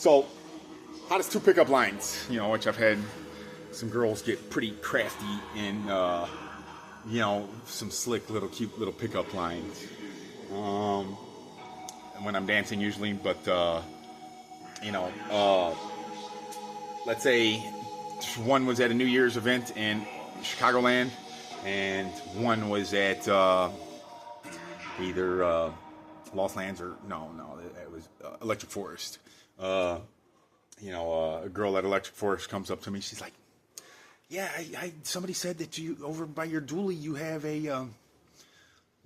So, hottest two pickup lines, you know, which I've had some girls get pretty crafty in, you know, some slick little cute little pickup lines. When I'm dancing usually, but, you know, let's say one was at a New Year's event in Chicagoland, and one was at either Lost Lands or no, it was Electric Forest. You know, a girl at Electric Forest comes up to me. She's like, "Yeah, somebody said that you over by your dually you have a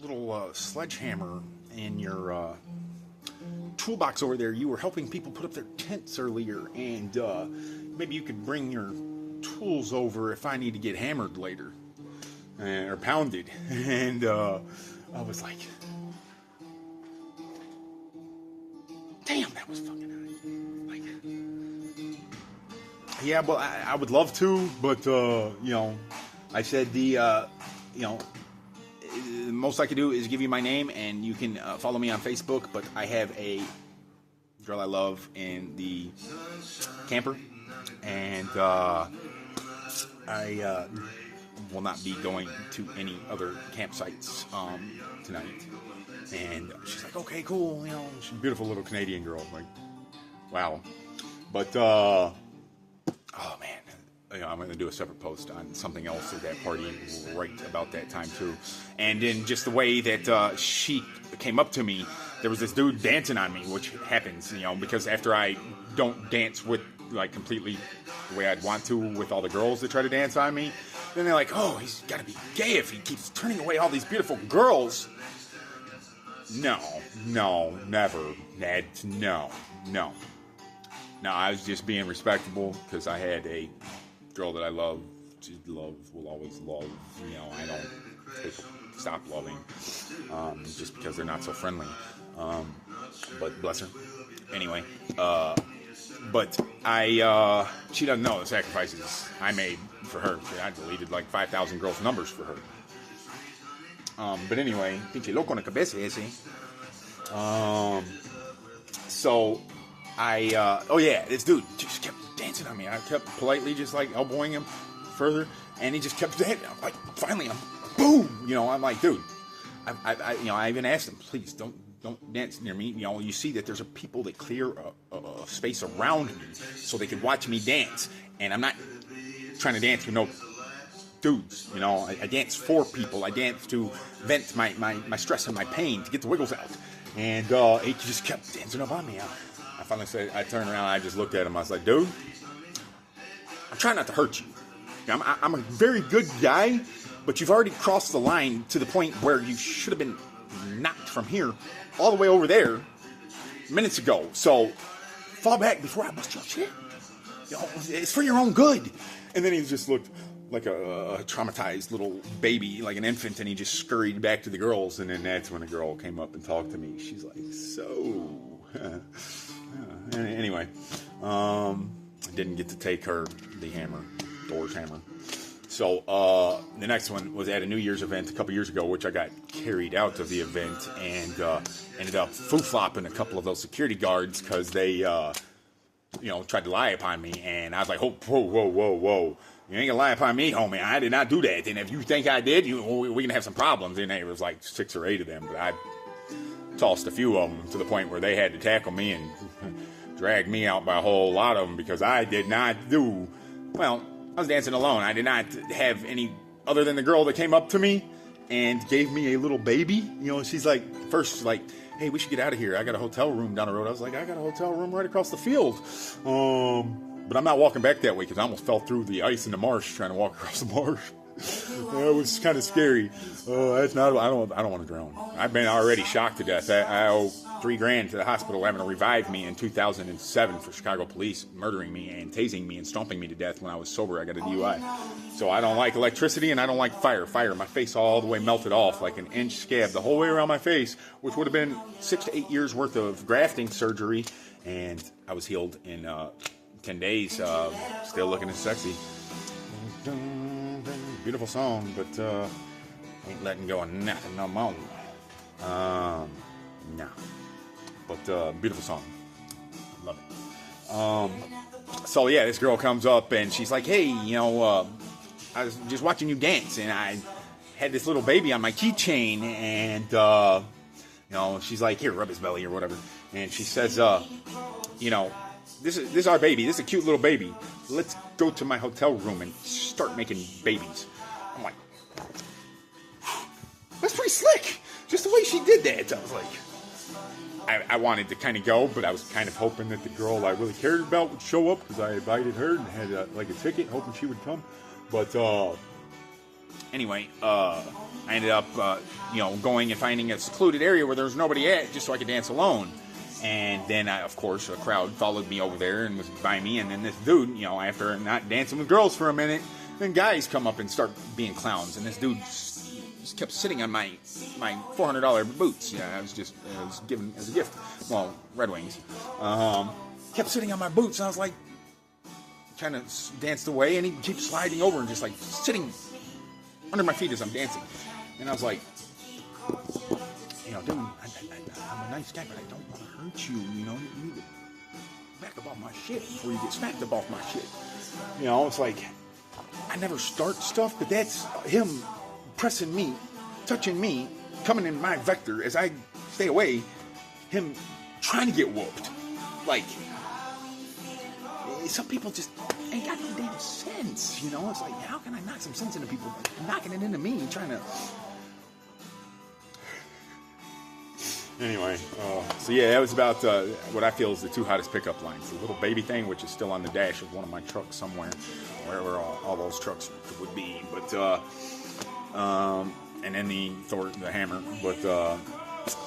little sledgehammer in your toolbox over there. You were helping people put up their tents earlier, and maybe you could bring your tools over if I need to get hammered later or pounded." And I was like, "Damn, that was fucking high." Like, yeah, well, I would love to, but you know, I said the you know, the most I could do is give you my name, and you can follow me on Facebook. But I have a girl I love in the camper, and I will not be going to any other campsites tonight. And she's like, "Okay, cool." You know, she's a beautiful little Canadian girl. I'm like, wow. But oh man, you know, I'm going to do a separate post on something else at that party right about that time too. And in just the way that she came up to me, there was this dude dancing on me, which happens, you know, because after I don't dance with like completely the way I'd want to with all the girls that try to dance on me, then they're like, "Oh, he's got to be gay if he keeps turning away all these beautiful girls." No, never, Ned, no. No, I was just being respectable because I had a girl that I love. Will always love. You know, I don't stop loving just because they're not so friendly. But bless her. Anyway, but she doesn't know the sacrifices I made for her. I deleted like 5,000 girls' numbers for her. But anyway, pinche loco en la cabeza ese. So oh yeah, this dude just kept dancing on me. I kept politely just like elbowing him further, and he just kept dancing. I'm like, finally, boom. You know, I'm like, dude, you know, I even asked him, "Please don't dance near me." You know, you see that there's people that clear a space around me so they can watch me dance, and I'm not trying to dance with no dudes. You know, I dance for people. I dance to vent my stress and my pain, to get the wiggles out. And he just kept dancing up on me. I finally said, I turned around, I just looked at him. I was like, "Dude, I'm trying not to hurt you. I'm a very good guy, but you've already crossed the line to the point where you should have been knocked from here all the way over there minutes ago. So fall back before I bust your shit. You know, it's for your own good." And then he just looked like a traumatized little baby, like an infant, and he just scurried back to the girls. And then that's when a girl came up and talked to me. She's like, "So," anyway, I didn't get to take her the hammer, Thor's hammer. So the next one was at a New Year's event a couple years ago, which I got carried out of the event and ended up foo-flopping a couple of those security guards because they, you know, tried to lie upon me. And I was like, "Oh, whoa. You ain't gonna lie upon me, homie. I did not do that. And if you think I did, we can have some problems." And there was like 6 or 8 of them, but I tossed a few of them to the point where they had to tackle me and drag me out by a whole lot of them because I did not do, well, I was dancing alone. I did not have any other than the girl that came up to me and gave me a little baby. You know, she's like, first she's like, "Hey, we should get out of here. I got a hotel room down the road." I was like, "I got a hotel room right across the field." But I'm not walking back that way because I almost fell through the ice in the marsh trying to walk across the marsh. It was kind of scary. That's not. I don't want to drown. I've been already shocked to death. I owe $3,000 to the hospital having to revive me in 2007 for Chicago police murdering me and tasing me and stomping me to death when I was sober. I got a DUI. So I don't like electricity and I don't like fire. My face all the way melted off like an inch scab the whole way around my face, which would have been 6 to 8 years worth of grafting surgery, and I was healed in 10 days. Still looking as sexy. Beautiful song, but ain't letting go of nothing no more. No. But beautiful song. Love it. So yeah, this girl comes up and she's like, "Hey, I was just watching you dance, and I had this little baby on my keychain, and she's like, here, rub his belly or whatever." And she says, this is our baby. This is a cute little baby. Let's go to my hotel room and start making babies. I'm like, that's pretty slick. Just the way she did that, I was like, I wanted to kind of go, but I was kind of hoping that the girl I really cared about would show up, because I invited her and had a ticket, hoping she would come. But anyway, I ended up going and finding a secluded area where there was nobody at, just so I could dance alone. And then, of course, a crowd followed me over there and was by me. And then this dude, after not dancing with girls for a minute, then guys come up and start being clowns. And this dude just kept sitting on my $400 boots. Yeah, I was given as a gift. Well, Red Wings. Kept sitting on my boots, and I was like, kind of danced away, and he keeps sliding over and just like sitting under my feet as I'm dancing. And I was like, dude, I'm a nice guy, but I don't want to hurt you. You need to back up off my shit before you get smacked up off my shit. It's like, I never start stuff, but that's him pressing me, touching me, coming in my vector as I stay away, him trying to get whooped. Like, some people just ain't got no damn sense, It's like, how can I knock some sense into people? Knocking it into me, trying to... Anyway, so yeah, that was about what I feel is the two hottest pickup lines. The little baby thing, which is still on the dash of one of my trucks somewhere, wherever all those trucks would be. But, and then the hammer. But,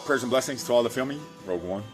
prayers and blessings to all that feel me. Rogue One.